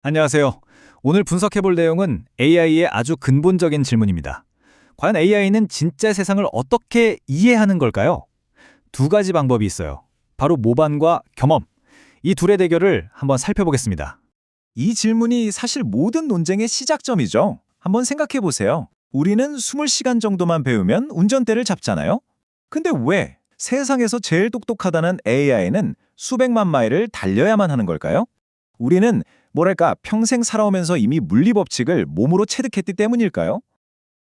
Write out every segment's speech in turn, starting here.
안녕하세요. 오늘 분석해볼 내용은 AI의 아주 근본적인 질문입니다. 과연 AI는 진짜 세상을 어떻게 이해하는 걸까요? 두 가지 방법이 있어요. 바로 모반과 겸업. 이 둘의 대결을 한번 살펴보겠습니다. 이 질문이 사실 모든 논쟁의 시작점이죠. 한번 생각해 보세요. 우리는 20시간 정도만 배우면 운전대를 잡잖아요? 근데 왜 세상에서 제일 똑똑하다는 AI는 수백만 마일을 달려야만 하는 걸까요? 우리는 평생 살아오면서 이미 물리법칙을 몸으로 체득했기 때문일까요?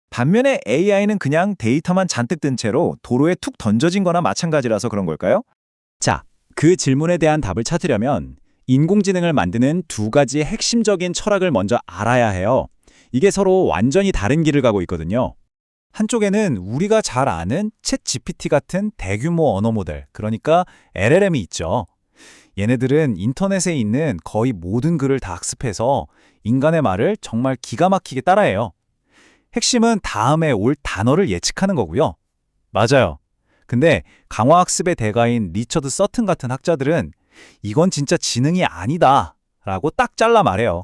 반면에 AI는 그냥 데이터만 잔뜩 든 채로 도로에 툭 던져진 거나 마찬가지라서 그런 걸까요? 자, 그 질문에 대한 답을 찾으려면 인공지능을 만드는 두 가지 핵심적인 철학을 먼저 알아야 해요. 이게 서로 완전히 다른 길을 가고 있거든요. 한쪽에는 우리가 잘 아는 챗 GPT 같은 대규모 언어 모델, 그러니까 LLM이 있죠. 얘네들은 인터넷에 있는 거의 모든 글을 다 학습해서 인간의 말을 정말 기가 막히게 따라해요. 핵심은 다음에 올 단어를 예측하는 거고요. 맞아요. 근데 강화학습의 대가인 리처드 서튼 같은 학자들은 이건 진짜 지능이 아니다 라고 딱 잘라 말해요.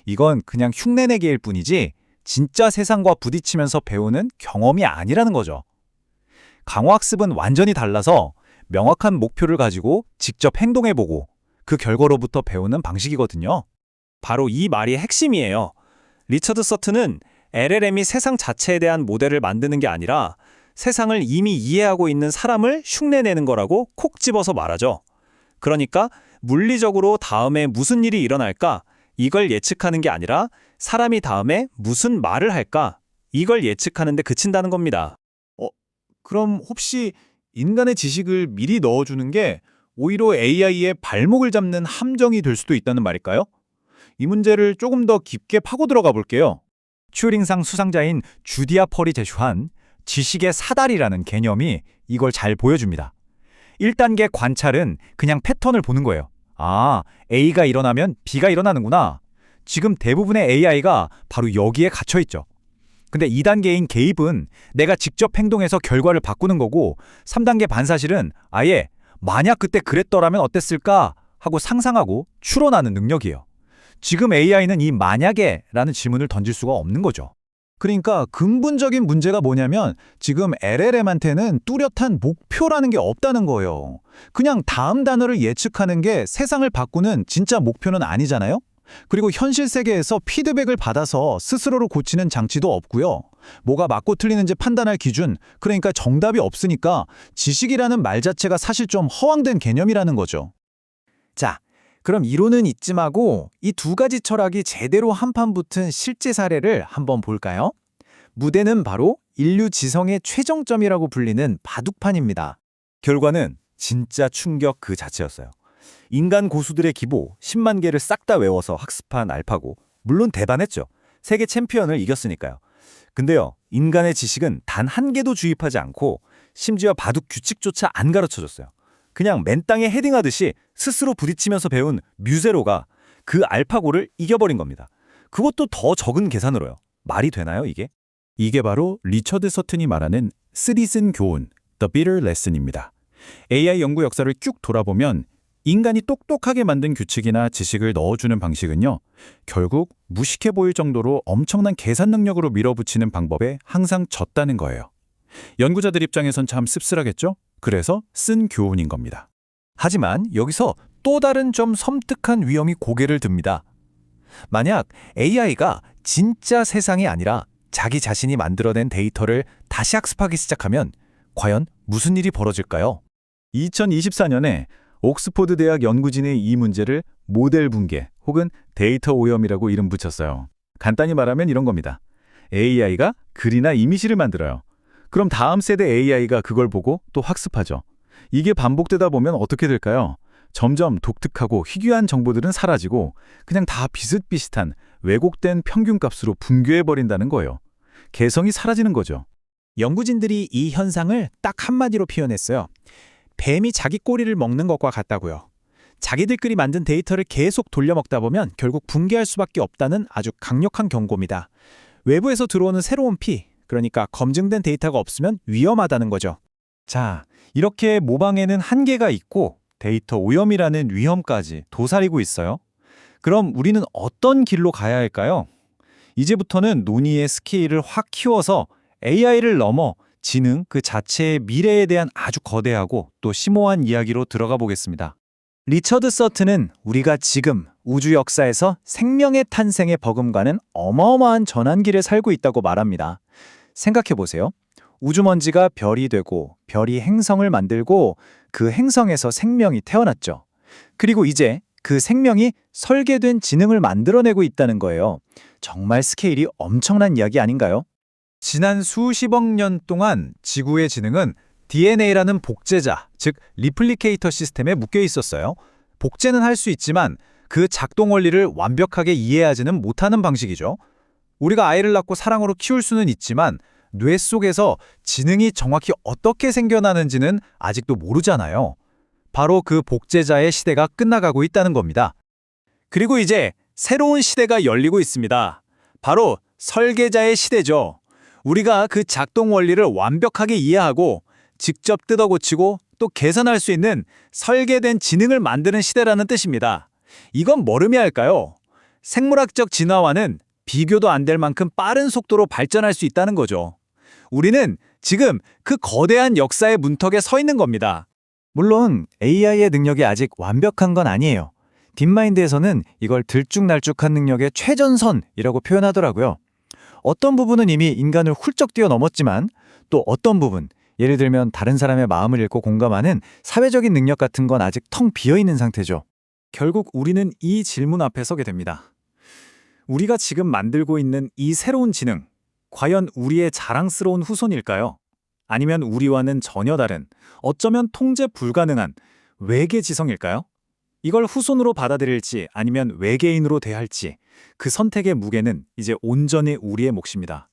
이건 그냥 흉내내기일 뿐이지 진짜 세상과 부딪히면서 배우는 경험이 아니라는 거죠. 강화학습은 완전히 달라서 명확한 목표를 가지고 직접 행동해보고 그 결과로부터 배우는 방식이거든요. 바로 이 말이 핵심이에요. 리처드 서튼은 LLM이 세상 자체에 대한 모델을 만드는 게 아니라 세상을 이미 이해하고 있는 사람을 흉내내는 거라고 콕 집어서 말하죠. 그러니까 물리적으로 다음에 무슨 일이 일어날까? 이걸 예측하는 게 아니라 사람이 다음에 무슨 말을 할까? 이걸 예측하는 데 그친다는 겁니다. 그럼 혹시 인간의 지식을 미리 넣어주는 게 오히려 AI의 발목을 잡는 함정이 될 수도 있다는 말일까요? 이 문제를 조금 더 깊게 파고 들어가 볼게요. 튜링상 수상자인 주디아 펄이 제시한 지식의 사다리라는 개념이 이걸 잘 보여줍니다. 1단계 관찰은 그냥 패턴을 보는 거예요. 아, A가 일어나면 B가 일어나는구나. 지금 대부분의 AI가 바로 여기에 갇혀있죠. 근데 2단계인 개입은 내가 직접 행동해서 결과를 바꾸는 거고 3단계 반사실은 아예 만약 그때 그랬더라면 어땠을까 하고 상상하고 추론하는 능력이에요. 지금 AI는 이 만약에 라는 질문을 던질 수가 없는 거죠. 그러니까 근본적인 문제가 뭐냐면 지금 LLM한테는 뚜렷한 목표라는 게 없다는 거예요. 그냥 다음 단어를 예측하는 게 세상을 바꾸는 진짜 목표는 아니잖아요? 그리고 현실 세계에서 피드백을 받아서 스스로를 고치는 장치도 없고요. 뭐가 맞고 틀리는지 판단할 기준, 그러니까 정답이 없으니까 지식이라는 말 자체가 사실 좀 허황된 개념이라는 거죠. 자, 그럼 이론은 이쯤하고 이 두 가지 철학이 제대로 한판 붙은 실제 사례를 한번 볼까요? 무대는 바로 인류 지성의 최정점이라고 불리는 바둑판입니다. 결과는 진짜 충격 그 자체였어요. 인간 고수들의 기보 10만 개를 싹 다 외워서 학습한 알파고, 물론 대단했죠. 세계 챔피언을 이겼으니까요. 근데요, 인간의 지식은 단 한 개도 주입하지 않고 심지어 바둑 규칙조차 안 가르쳐줬어요. 그냥 맨 땅에 헤딩하듯이 스스로 부딪히면서 배운 뮤제로가 그 알파고를 이겨버린 겁니다. 그것도 더 적은 계산으로요. 말이 되나요, 이게? 이게 바로 리처드 서튼이 말하는 쓰디슨 교훈, The Bitter Lesson입니다. AI 연구 역사를 쭉 돌아보면 인간이 똑똑하게 만든 규칙이나 지식을 넣어주는 방식은요, 결국 무식해 보일 정도로 엄청난 계산 능력으로 밀어붙이는 방법에 항상 졌다는 거예요. 연구자들 입장에선 참 씁쓸하겠죠? 그래서 쓴 교훈인 겁니다. 하지만 여기서 또 다른 좀 섬뜩한 위험이 고개를 듭니다. 만약 AI가 진짜 세상이 아니라 자기 자신이 만들어낸 데이터를 다시 학습하기 시작하면 과연 무슨 일이 벌어질까요? 2024년에 옥스포드 대학 연구진의 이 문제를 모델 붕괴 혹은 데이터 오염이라고 이름 붙였어요. 간단히 말하면 이런 겁니다. AI가 글이나 이미지를 만들어요. 그럼 다음 세대 AI가 그걸 보고 또 학습하죠. 이게 반복되다 보면 어떻게 될까요? 점점 독특하고 희귀한 정보들은 사라지고 그냥 다 비슷비슷한 왜곡된 평균값으로 붕괴해버린다는 거예요. 개성이 사라지는 거죠. 연구진들이 이 현상을 딱 한마디로 표현했어요. 뱀이 자기 꼬리를 먹는 것과 같다고요. 자기들끼리 만든 데이터를 계속 돌려먹다 보면 결국 붕괴할 수밖에 없다는 아주 강력한 경고입니다. 외부에서 들어오는 새로운 피, 그러니까 검증된 데이터가 없으면 위험하다는 거죠. 자, 이렇게 모방에는 한계가 있고 데이터 오염이라는 위험까지 도사리고 있어요. 그럼 우리는 어떤 길로 가야 할까요? 이제부터는 논의의 스케일을 확 키워서 AI를 넘어 지능 그 자체의 미래에 대한 아주 거대하고 또 심오한 이야기로 들어가 보겠습니다. 리처드 서튼은 우리가 지금 우주 역사에서 생명의 탄생에 버금가는 어마어마한 전환기를 살고 있다고 말합니다. 생각해 보세요. 우주먼지가 별이 되고 별이 행성을 만들고 그 행성에서 생명이 태어났죠. 그리고 이제 그 생명이 설계된 지능을 만들어내고 있다는 거예요. 정말 스케일이 엄청난 이야기 아닌가요? 지난 수십억 년 동안 지구의 지능은 DNA라는 복제자, 즉 리플리케이터 시스템에 묶여 있었어요. 복제는 할 수 있지만 그 작동 원리를 완벽하게 이해하지는 못하는 방식이죠. 우리가 아이를 낳고 사랑으로 키울 수는 있지만 뇌 속에서 지능이 정확히 어떻게 생겨나는지는 아직도 모르잖아요. 바로 그 복제자의 시대가 끝나가고 있다는 겁니다. 그리고 이제 새로운 시대가 열리고 있습니다. 바로 설계자의 시대죠. 우리가 그 작동 원리를 완벽하게 이해하고 직접 뜯어고치고 또 계산할 수 있는 설계된 지능을 만드는 시대라는 뜻입니다. 이건 뭘 의미할까요? 생물학적 진화와는 비교도 안 될 만큼 빠른 속도로 발전할 수 있다는 거죠. 우리는 지금 그 거대한 역사의 문턱에 서 있는 겁니다. 물론 AI의 능력이 아직 완벽한 건 아니에요. 딥마인드에서는 이걸 들쭉날쭉한 능력의 최전선이라고 표현하더라고요. 어떤 부분은 이미 인간을 훌쩍 뛰어넘었지만 또 어떤 부분, 예를 들면 다른 사람의 마음을 읽고 공감하는 사회적인 능력 같은 건 아직 텅 비어있는 상태죠. 결국 우리는 이 질문 앞에 서게 됩니다. 우리가 지금 만들고 있는 이 새로운 지능, 과연 우리의 자랑스러운 후손일까요? 아니면 우리와는 전혀 다른, 어쩌면 통제 불가능한 외계 지성일까요? 이걸 후손으로 받아들일지 아니면 외계인으로 대할지 그 선택의 무게는 이제 온전히 우리의 몫입니다.